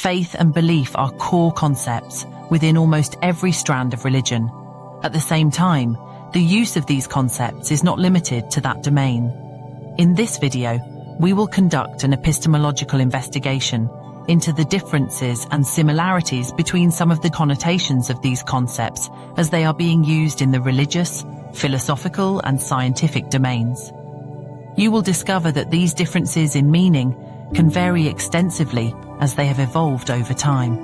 Faith and belief are core concepts within almost every strand of religion. At the same time, the use of these concepts is not limited to that domain. In this video, we will conduct an epistemological investigation into the differences and similarities between some of the connotations of these concepts as they are being used in the religious, philosophical, and scientific domains. You will discover that these differences in meaning can vary extensively as they have evolved over time.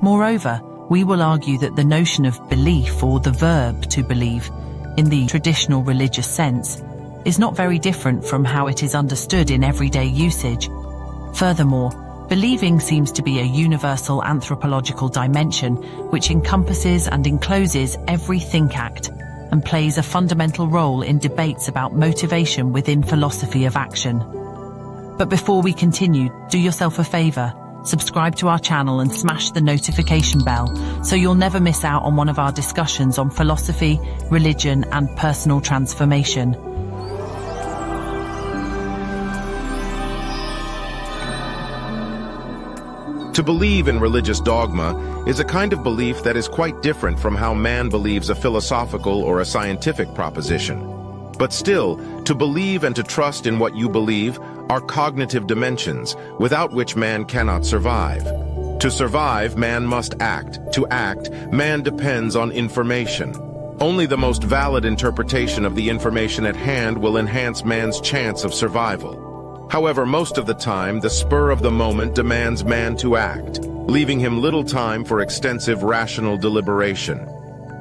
Moreover, we will argue that the notion of belief, or the verb to believe, in the traditional religious sense, is not very different from how it is understood in everyday usage. Furthermore, believing seems to be a universal anthropological dimension which encompasses and encloses every think act and plays a fundamental role in debates about motivation within philosophy of action. But before we continue, do yourself a favor, subscribe to our channel and smash the notification bell so you'll never miss out on one of our discussions on philosophy, religion, and personal transformation. To believe in religious dogma is a kind of belief that is quite different from how man believes a philosophical or a scientific proposition. But still, to believe and to trust in what you believe are cognitive dimensions, without which man cannot survive. To survive, man must act. To act, man depends on information. Only the most valid interpretation of the information at hand will enhance man's chance of survival. However, most of the time, the spur of the moment demands man to act, leaving him little time for extensive rational deliberation.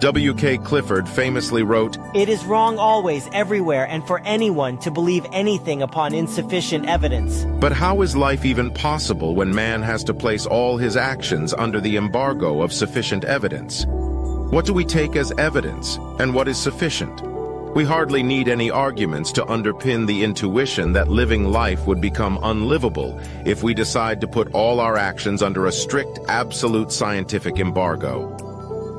W.K. Clifford famously wrote, "It is wrong always, everywhere, and for anyone to believe anything upon insufficient evidence." But how is life even possible when man has to place all his actions under the embargo of sufficient evidence? What do we take as evidence, and what is sufficient? We hardly need any arguments to underpin the intuition that living life would become unlivable if we decide to put all our actions under a strict, absolute scientific embargo.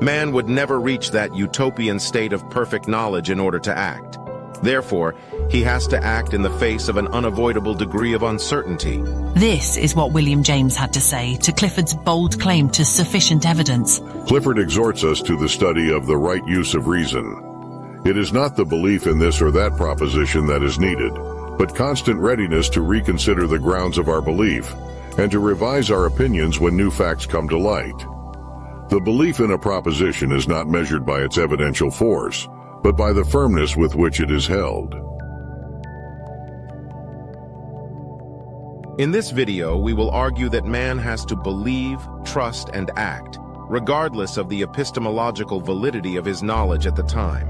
Man would never reach that utopian state of perfect knowledge in order to act. Therefore, he has to act in the face of an unavoidable degree of uncertainty. This is what William James had to say to Clifford's bold claim to sufficient evidence. Clifford exhorts us to the study of the right use of reason. It is not the belief in this or that proposition that is needed, but constant readiness to reconsider the grounds of our belief and to revise our opinions when new facts come to light. The belief in a proposition is not measured by its evidential force, but by the firmness with which it is held. In this video, we will argue that man has to believe, trust, and act, regardless of the epistemological validity of his knowledge at the time.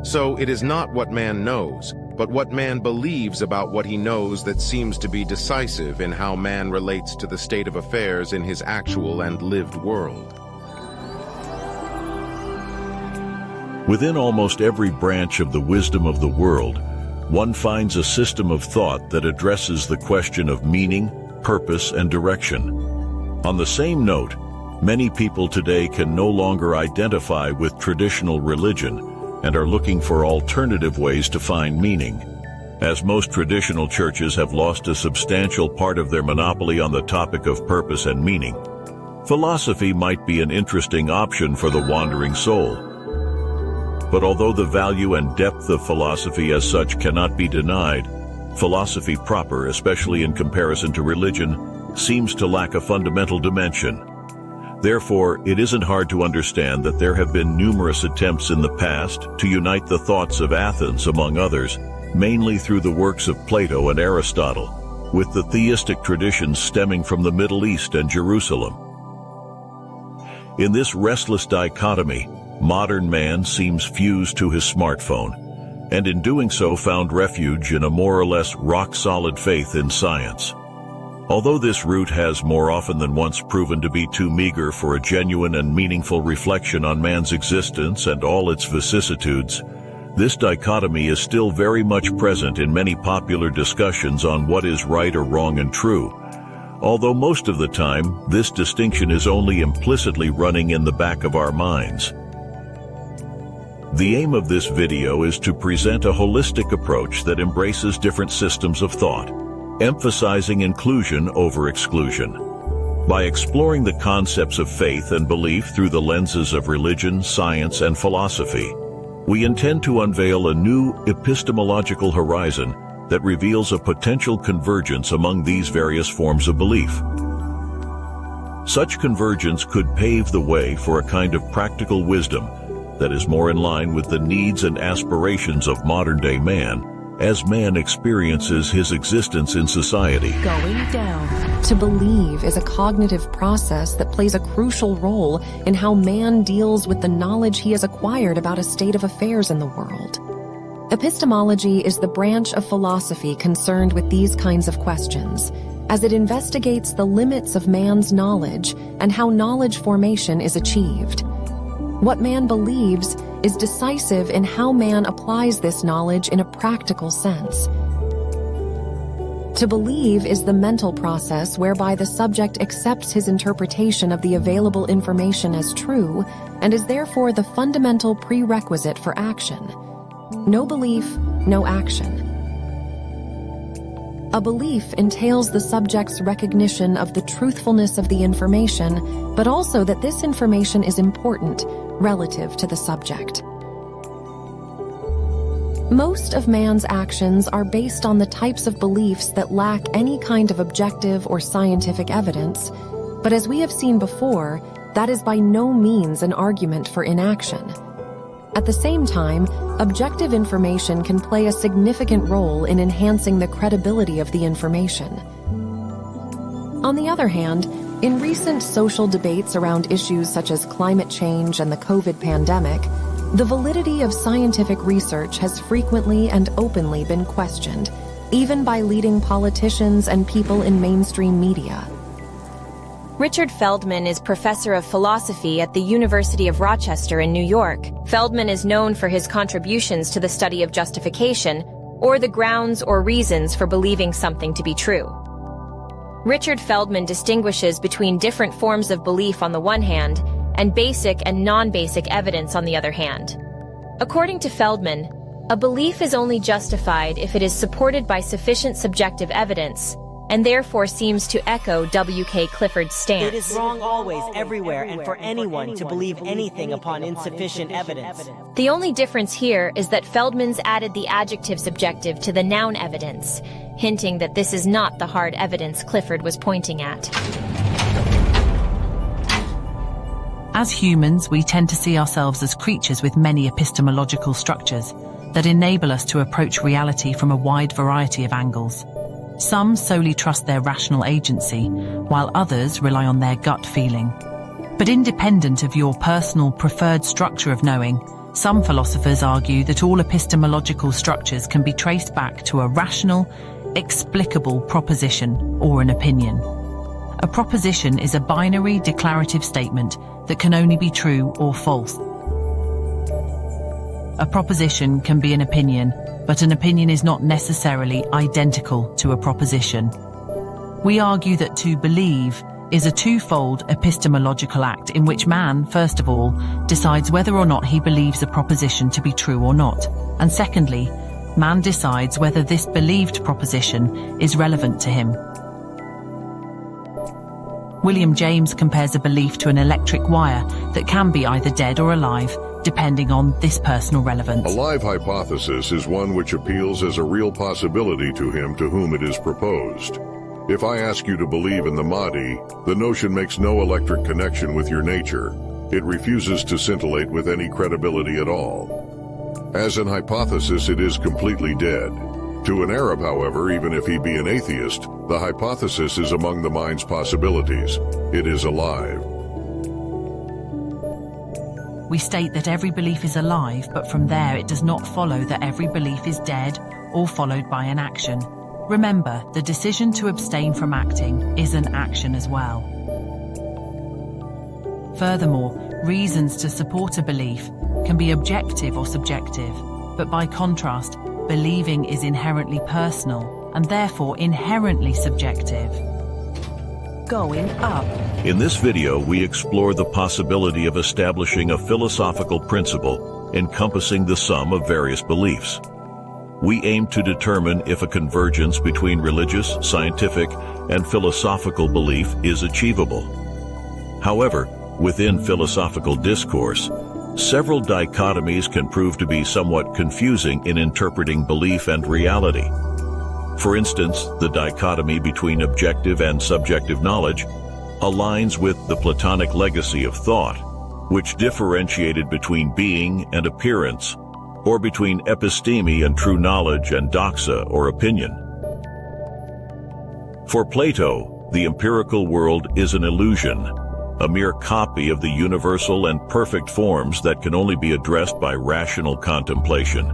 So it is not what man knows, but what man believes about what he knows that seems to be decisive in how man relates to the state of affairs in his actual and lived world. Within almost every branch of the wisdom of the world, one finds a system of thought that addresses the question of meaning, purpose, and direction. On the same note, many people today can no longer identify with traditional religion and are looking for alternative ways to find meaning. As most traditional churches have lost a substantial part of their monopoly on the topic of purpose and meaning, philosophy might be an interesting option for the wandering soul. But although the value and depth of philosophy as such cannot be denied, philosophy proper, especially in comparison to religion, seems to lack a fundamental dimension. Therefore, it isn't hard to understand that there have been numerous attempts in the past to unite the thoughts of Athens, among others, mainly through the works of Plato and Aristotle, with the theistic traditions stemming from the Middle East and Jerusalem. In this restless dichotomy, modern man seems fused to his smartphone, and in doing so found refuge in a more or less rock-solid faith in science. Although this route has more often than once proven to be too meager for a genuine and meaningful reflection on man's existence and all its vicissitudes, this dichotomy is still very much present in many popular discussions on what is right or wrong and true, although most of the time this distinction is only implicitly running in the back of our minds. The aim of this video is to present a holistic approach that embraces different systems of thought, emphasizing inclusion over exclusion. By exploring the concepts of faith and belief through the lenses of religion, science, and philosophy, we intend to unveil a new epistemological horizon that reveals a potential convergence among these various forms of belief. Such convergence could pave the way for a kind of practical wisdom that is more in line with the needs and aspirations of modern-day man as man experiences his existence in society. Going down. To believe is a cognitive process that plays a crucial role in how man deals with the knowledge he has acquired about a state of affairs in the world. Epistemology is the branch of philosophy concerned with these kinds of questions, as it investigates the limits of man's knowledge and how knowledge formation is achieved. What man believes is decisive in how man applies this knowledge in a practical sense. To believe is the mental process whereby the subject accepts his interpretation of the available information as true and is therefore the fundamental prerequisite for action. No belief, no action. A belief entails the subject's recognition of the truthfulness of the information, but also that this information is important relative to the subject. Most of man's actions are based on the types of beliefs that lack any kind of objective or scientific evidence, but as we have seen before, that is by no means an argument for inaction. At the same time, objective information can play a significant role in enhancing the credibility of the information. On the other hand, in recent social debates around issues such as climate change and the COVID pandemic, the validity of scientific research has frequently and openly been questioned, even by leading politicians and people in mainstream media. Richard Feldman is professor of philosophy at the University of Rochester in New York. Feldman is known for his contributions to the study of justification, or the grounds or reasons for believing something to be true. Richard Feldman distinguishes between different forms of belief on the one hand, and basic and non-basic evidence on the other hand. According to Feldman, a belief is only justified if it is supported by sufficient subjective evidence, and therefore seems to echo W.K. Clifford's stance. It is wrong always, everywhere, and for anyone to believe anything upon insufficient evidence. The only difference here is that Feldman's added the adjective subjective to the noun evidence, hinting that this is not the hard evidence Clifford was pointing at. As humans, we tend to see ourselves as creatures with many epistemological structures that enable us to approach reality from a wide variety of angles. Some solely trust their rational agency, while others rely on their gut feeling. But independent of your personal preferred structure of knowing, some philosophers argue that all epistemological structures can be traced back to a rational, explicable proposition or an opinion. A proposition is a binary declarative statement that can only be true or false. A proposition can be an opinion, but an opinion is not necessarily identical to a proposition. We argue that to believe is a twofold epistemological act in which man, first of all, decides whether or not he believes a proposition to be true or not, and secondly, man decides whether this believed proposition is relevant to him. William James compares a belief to an electric wire that can be either dead or alive, depending on this personal relevance. A live hypothesis is one which appeals as a real possibility to him to whom it is proposed. If I ask you to believe in the Mahdi, the notion makes no electric connection with your nature. It refuses to scintillate with any credibility at all. As an hypothesis, it is completely dead. To an Arab, however, even if he be an atheist, the hypothesis is among the mind's possibilities. It is alive. We state that every belief is alive, but from there it does not follow that every belief is dead or followed by an action. Remember, the decision to abstain from acting is an action as well. Furthermore, reasons to support a belief can be objective or subjective, but by contrast, believing is inherently personal and therefore inherently subjective. Going up. In this video, we explore the possibility of establishing a philosophical principle encompassing the sum of various beliefs. we aim to determine if a convergence between religious, scientific, and philosophical belief is achievable. However, within philosophical discourse, several dichotomies can prove to be somewhat confusing in interpreting belief and reality. For instance, the dichotomy between objective and subjective knowledge aligns with the Platonic legacy of thought, which differentiated between being and appearance, or between episteme and true knowledge and doxa or opinion. For Plato, the empirical world is an illusion, a mere copy of the universal and perfect forms that can only be addressed by rational contemplation.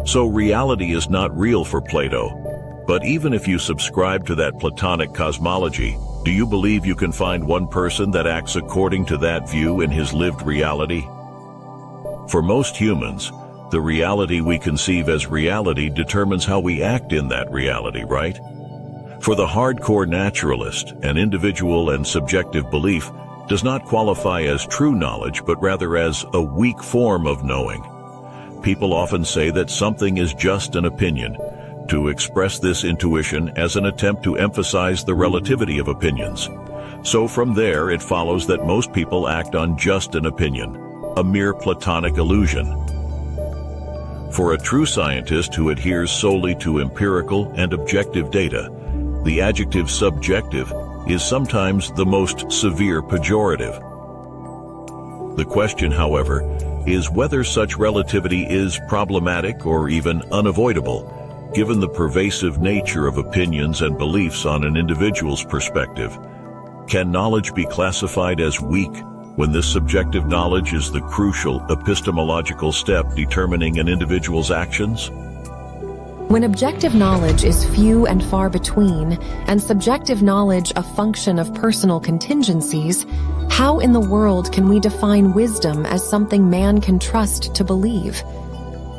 So reality is not real for Plato, but even if you subscribe to that Platonic cosmology, do you believe you can find one person that acts according to that view in his lived reality? For most humans, the reality we conceive as reality determines how we act in that reality, right? For the hardcore naturalist, an individual and subjective belief does not qualify as true knowledge, but rather as a weak form of knowing. People often say that something is just an opinion, to express this intuition as an attempt to emphasize the relativity of opinions. So from there, it follows that most people act on just an opinion, a mere Platonic illusion. For a true scientist who adheres solely to empirical and objective data, the adjective subjective is sometimes the most severe pejorative. The question, however, is whether such relativity is problematic or even unavoidable, given the pervasive nature of opinions and beliefs on an individual's perspective. Can knowledge be classified as weak when this subjective knowledge is the crucial epistemological step determining an individual's actions? When objective knowledge is few and far between, and subjective knowledge a function of personal contingencies, how in the world can we define wisdom as something man can trust to believe?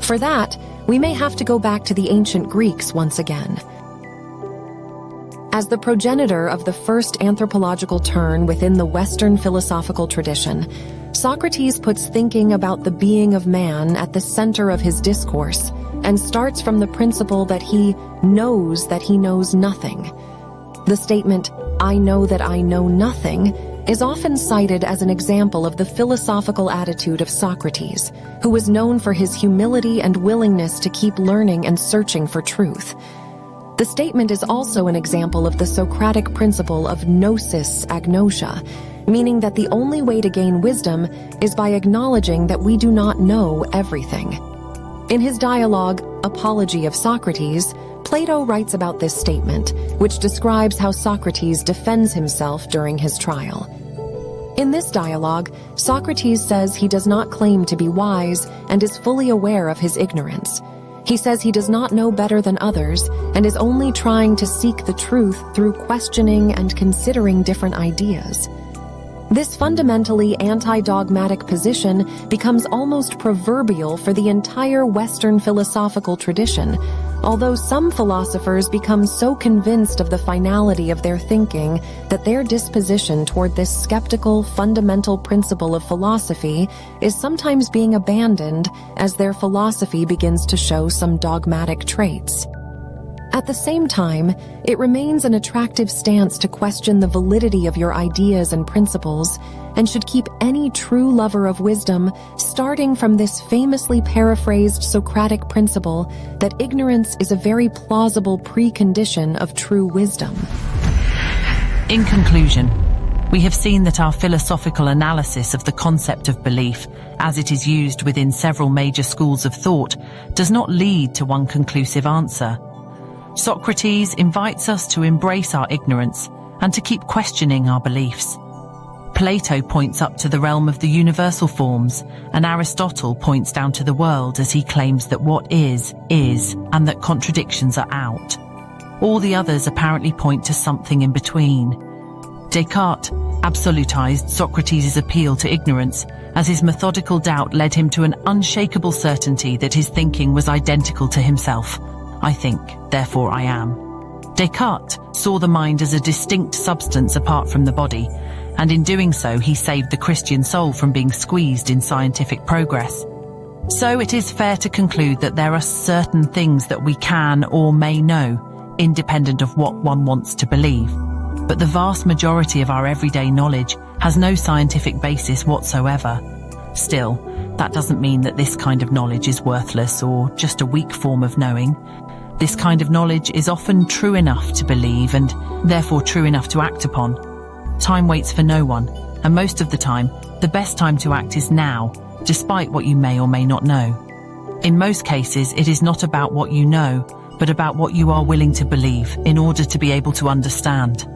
For that, we may have to go back to the ancient Greeks once again. As the progenitor of the first anthropological turn within the Western philosophical tradition, Socrates puts thinking about the being of man at the center of his discourse, and starts from the principle that he knows nothing. The statement, "I know that I know nothing," is often cited as an example of the philosophical attitude of Socrates, who was known for his humility and willingness to keep learning and searching for truth. The statement is also an example of the Socratic principle of gnosis agnosia, meaning that the only way to gain wisdom is by acknowledging that we do not know everything. In his dialogue, Apology of Socrates, Plato writes about this statement, which describes how Socrates defends himself during his trial. In this dialogue, Socrates says he does not claim to be wise and is fully aware of his ignorance. He says he does not know better than others and is only trying to seek the truth through questioning and considering different ideas. This fundamentally anti-dogmatic position becomes almost proverbial for the entire Western philosophical tradition, although some philosophers become so convinced of the finality of their thinking that their disposition toward this skeptical, fundamental principle of philosophy is sometimes being abandoned as their philosophy begins to show some dogmatic traits. At the same time, it remains an attractive stance to question the validity of your ideas and principles, and should keep any true lover of wisdom starting from this famously paraphrased Socratic principle that ignorance is a very plausible precondition of true wisdom. In conclusion, we have seen that our philosophical analysis of the concept of belief, as it is used within several major schools of thought, does not lead to one conclusive answer. Socrates invites us to embrace our ignorance and to keep questioning our beliefs. Plato points up to the realm of the universal forms, and Aristotle points down to the world as he claims that what is, and that contradictions are out. All the others apparently point to something in between. Descartes absolutized Socrates' appeal to ignorance, as his methodical doubt led him to an unshakable certainty that his thinking was identical to himself. I think, therefore I am. Descartes saw the mind as a distinct substance apart from the body, and in doing so he saved the Christian soul from being squeezed in scientific progress. So it is fair to conclude that there are certain things that we can or may know, independent of what one wants to believe. But the vast majority of our everyday knowledge has no scientific basis whatsoever. Still, that doesn't mean that this kind of knowledge is worthless or just a weak form of knowing. This kind of knowledge is often true enough to believe and therefore true enough to act upon. Time waits for no one, and most of the time, the best time to act is now, despite what you may or may not know. In most cases, it is not about what you know, but about what you are willing to believe in order to be able to understand.